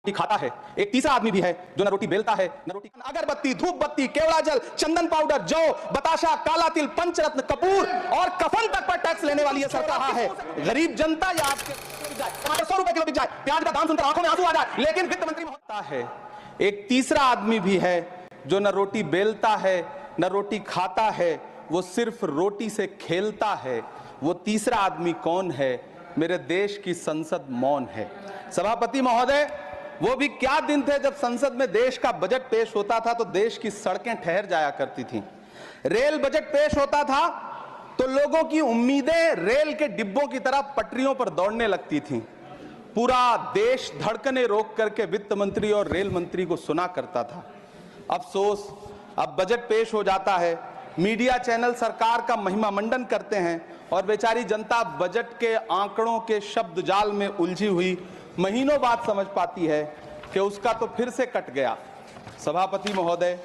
रोटी खाता है। एक तीसरा आदमी भी है जो न रोटी बेलता है न रोटी। अगरबत्ती, धूप बत्ती, केवड़ा जल, चंदन पाउडर, जौ, बताशा, काला तिल, पंचरत्न, कपूर और कफन तक पर टैक्स लेने वाली यह सरकार है। गरीब जनता या आपके 100 रुपए किलो बिक जाए, प्याज का दाम सुनकर आंखों में आंसू आ जाए, लेकिन वित्त मंत्री होता है। एक तीसरा आदमी भी है जो न रोटी बेलता है न रोटी खाता है, वो सिर्फ रोटी से खेलता है। वो तीसरा आदमी कौन है? मेरे देश की संसद मौन है। सभापति महोदय, वो भी क्या दिन थे जब संसद में देश का बजट पेश होता था तो देश की सड़कें ठहर जाया करती थीं। रेल बजट पेश होता था तो लोगों की उम्मीदें रेल के डिब्बों की तरह पटरियों पर दौड़ने लगती थीं। पूरा देश धड़कने रोक करके वित्त मंत्री और रेल मंत्री को सुना करता था। अफसोस, अब बजट पेश हो जाता है, मीडिया चैनल सरकार का महिमा मंडन करते हैं और बेचारी जनता बजट के आंकड़ों के शब्द जाल में उलझी हुई महीनों बाद समझ पाती है कि उसका तो फिर से कट गया। सभापति महोदय,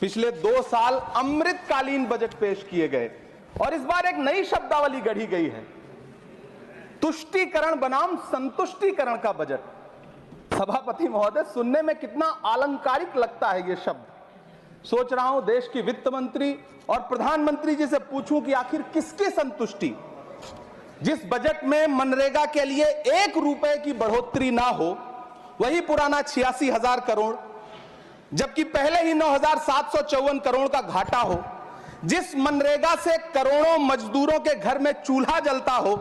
पिछले 2 साल अमृतकालीन बजट पेश किए गए और इस बार एक नई शब्दावली गढ़ी गई है, तुष्टीकरण बनाम संतुष्टीकरण का बजट। सभापति महोदय, सुनने में कितना अलंकारिक लगता है ये शब्द। सोच रहा हूं देश की वित्त मंत्री और प्रधानमंत्री जी से पूछूं कि आखिर किसकी संतुष्टि? जिस बजट में मनरेगा के लिए 1 रुपए की बढ़ोतरी ना हो, वही पुराना 86,000 करोड़, जबकि पहले ही 9,754 करोड़ का घाटा हो, जिस मनरेगा से करोड़ों मजदूरों के घर में चूल्हा जलता हो,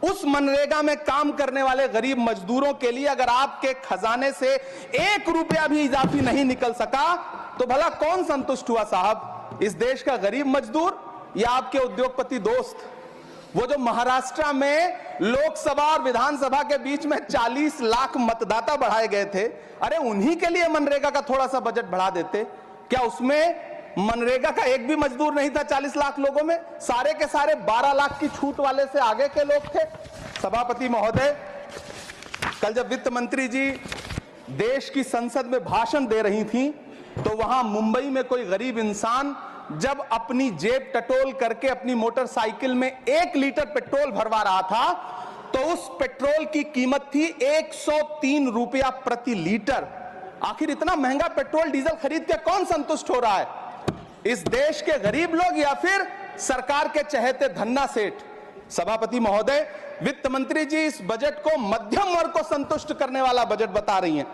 उस मनरेगा में काम करने वाले गरीब मजदूरों के लिए अगर आपके खजाने से 1 रुपया भी इजाफी नहीं निकल सका तो भला कौन संतुष्ट हुआ साहब? इस देश का गरीब मजदूर या आपके उद्योगपति दोस्त? वो जो महाराष्ट्र में लोकसभा और विधानसभा के बीच में 40 लाख मतदाता बढ़ाए गए थे, अरे उन्हीं के लिए मनरेगा का थोड़ा सा बजट बढ़ा देते। क्या उसमें मनरेगा का एक भी मजदूर नहीं था 40 लाख लोगों में? सारे के सारे 12 लाख की छूट वाले से आगे के लोग थे। सभापति महोदय, कल जब वित्त मंत्री जी देश की संसद में भाषण दे रही थी तो वहां मुंबई में कोई गरीब इंसान जब अपनी जेब टटोल करके अपनी मोटरसाइकिल में 1 लीटर पेट्रोल भरवा रहा था तो उस पेट्रोल की कीमत थी 103 रुपया प्रति लीटर। आखिर इतना महंगा पेट्रोल डीजल खरीद के कौन संतुष्ट हो रहा है? इस देश के गरीब लोग या फिर सरकार के चहेते धन्ना सेठ? सभापति महोदय, वित्त मंत्री जी इस बजट को मध्यम वर्ग को संतुष्ट करने वाला बजट बता रही हैं।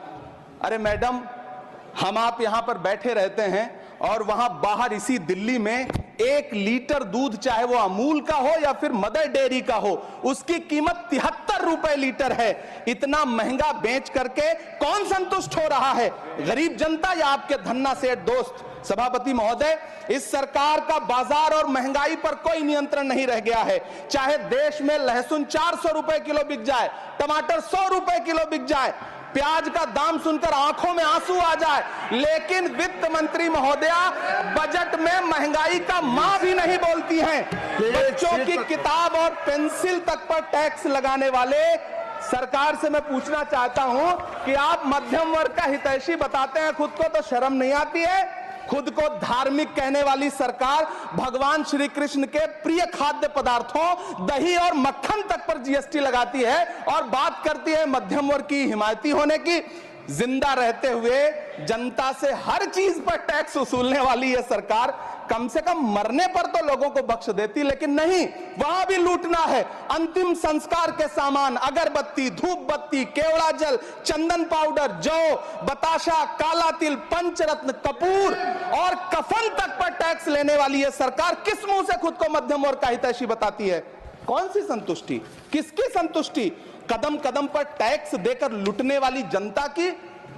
अरे मैडम, हम आप यहां पर बैठे रहते हैं और वहां बाहर इसी दिल्ली में 1 लीटर दूध, चाहे वो अमूल का हो या फिर मदर डेयरी का हो, उसकी कीमत 73 रुपए लीटर है। इतना महंगा बेच करके कौन संतुष्ट हो रहा है? गरीब जनता या आपके धन्ना सेठ दोस्त? सभापति महोदय, इस सरकार का बाजार और महंगाई पर कोई नियंत्रण नहीं रह गया है। चाहे देश में लहसुन 400 रुपए किलो बिक जाए, टमाटर 100 रुपए किलो बिक जाए, प्याज का दाम सुनकर आंखों में आंसू आ जाए, लेकिन वित्त मंत्री महोदया बजट में महंगाई का मां भी नहीं बोलती हैं। बच्चों की किताब और पेंसिल तक पर टैक्स लगाने वाले सरकार से मैं पूछना चाहता हूं कि आप मध्यम वर्ग का हितैषी बताते हैं खुद को, तो शर्म नहीं आती है? खुद को धार्मिक कहने वाली सरकार भगवान श्री कृष्ण के प्रिय खाद्य पदार्थों दही और मक्खन तक पर जीएसटी लगाती है और बात करती है मध्यम वर्ग की हिमायती होने की। जिंदा रहते हुए जनता से हर चीज पर टैक्स वसूलने वाली यह सरकार कम से कम मरने पर तो लोगों को बख्श देती, लेकिन नहीं, वहां भी लूटना है। अंतिम संस्कार के सामान अगरबत्ती, धूप बत्ती, केवड़ा जल, चंदन पाउडर, जौ, बताशा, काला तिल, पंचरत्न, कपूर और कफन तक पर टैक्स लेने वाली यह सरकार किस मुंह से खुद को मध्यम वर्ग का हितैषी बताती है? कौन सी संतुष्टि? किसकी संतुष्टि? कदम कदम पर टैक्स देकर लुटने वाली जनता की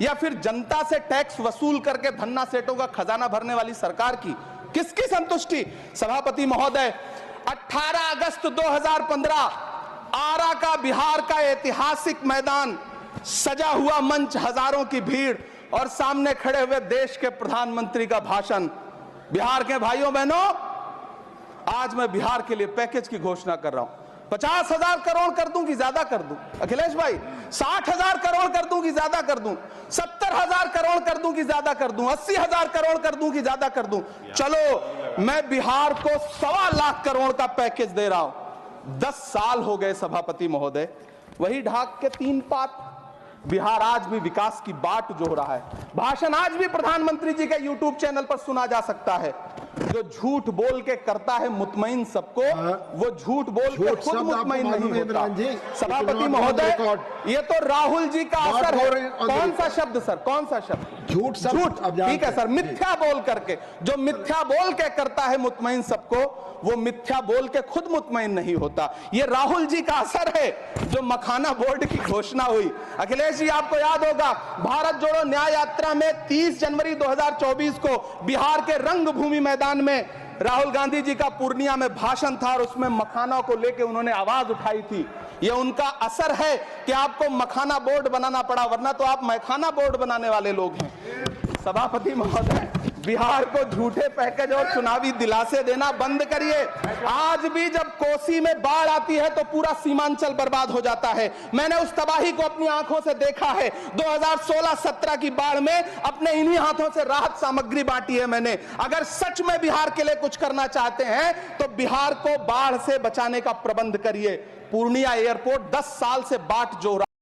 या फिर जनता से टैक्स वसूल करके धन्ना सेठों का खजाना भरने वाली सरकार की? किसकी संतुष्टि? सभापति महोदय, 18 अगस्त 2015 आरा का बिहार का ऐतिहासिक मैदान, सजा हुआ मंच, हजारों की भीड़ और सामने खड़े हुए देश के प्रधानमंत्री का भाषण। बिहार के भाइयों बहनों, आज मैं बिहार के लिए पैकेज की घोषणा कर रहा हूं। 50,000 करोड़ कर दूं कि ज्यादा कर दूं? अखिलेश भाई, 60,000 करोड़ कर दूं कि ज्यादा कर दूं? 70,000 करोड़ कर दूं कि ज्यादा कर दूं? 80,000 करोड़ कर दूं कि ज्यादा कर दूं? चलो, मैं बिहार को 1.25 लाख करोड़ का पैकेज दे रहा हूं। 10 साल हो गए सभापति महोदय, वही ढाक के 3 पात, बिहार आज भी विकास की बाट जोह रहा है। भाषण आज भी प्रधानमंत्री जी के यूट्यूब चैनल पर सुना जा सकता है। जो झूठ बोल के करता है मुतमईन सबको, वो झूठ बोल के खुद मुतमईन नहीं होता। सभापति महोदय, ये तो राहुल जी का असर है। कौन सा शब्द सर, कौन सा शब्द? झूठ। ठीक है सर, मिथ्या बोल करके, जो मिथ्या बोल के करता है मुतमईन सबको, वो मिथ्या बोल के खुद मुतमईन नहीं होता। ये राहुल जी का असर है। जो मखाना बोर्ड की घोषणा हुई, अखिलेश जी आपको याद होगा, भारत जोड़ो न्याय यात्रा में 30 जनवरी 2024 को बिहार के रंगभूमि मैदान में राहुल गांधी जी का पूर्णिया में भाषण था और उसमें मखाना को लेकर उन्होंने आवाज उठाई थी। ये उनका असर है कि आपको मखाना बोर्ड बनाना पड़ा, वरना तो आप मैखाना बोर्ड बनाने वाले लोग हैं। सभापति महोदय, बिहार को झूठे पैकेज और चुनावी दिलासे देना बंद करिए। आज भी जब कोसी में बाढ़ आती है तो पूरा सीमांचल बर्बाद हो जाता है। मैंने उस तबाही को अपनी आंखों से देखा है। 2016-17 की बाढ़ में अपने इन्हीं हाथों से राहत सामग्री बांटी है मैंने। अगर सच में बिहार के लिए कुछ करना चाहते हैं तो बिहार को बाढ़ से बचाने का प्रबंध करिए। पूर्णिया एयरपोर्ट 10 साल से बाट जोह रहा